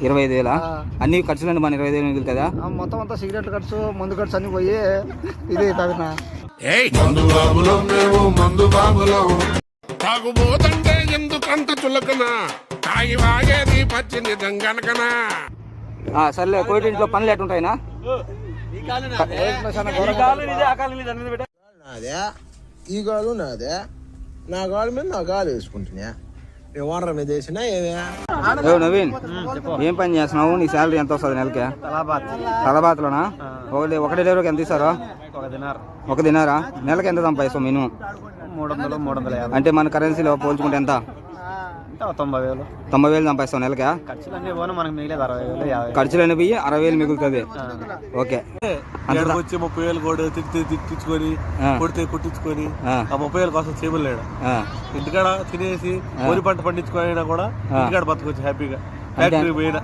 25,000 అన్ని ఖర్చులండి మన 25,000 మిగులుతుందా? మొత్తం అంతా సిగరెట్ ఖర్చు మందు ఖర్చు అన్ని పోయి ఇది తాగుబోతంటే ఎందుకంత చులకనా తాగి వాగేది పచ్చి నిజం గనకనా. సర్లే కోటి ఇంట్లో పనులు ఎట్టుంటాయినా? నాదే ఈ గాలు నాదే, నా గాలి మీద నా గాలి వేసుకుంటున్నా. ఓనర్ మీద వేసినా ఏమే. నవీన్, ఏం పని చేస్తున్నావు? నీ శాలరీ ఎంత వస్తుంది నెలకి? తలబాతులోనా? ఒక డెలివరీకి ఎంత ఇస్తారో? 1 దినారా? నెలకి ఎంత సంపాదిస్తావు మినిమం? 300-350. అంటే మన కరెన్సీలో పోల్చుకుంటే ఎంత? 90,000. 90,000 సంపాదిస్తావు నెలకా? ఖర్చులన్నీ పోను మనకు మిగిలేదు 60,000-50,000. ఖర్చులన్నీ పోయి 60,000 మిగులుతుంది. ఓకే. వచ్చి 30,000 కూడా తిట్టించుకొని కొడితే కుట్టించుకొని ఆ 30,000 కోసం చేయలేడు. ఇంటికాడ తినేసి వరి పంట పండించుకుని కూడా ఇంటికాడ బతకొచ్చు హ్యాపీగా. ఫ్యాక్టరీ పోయినా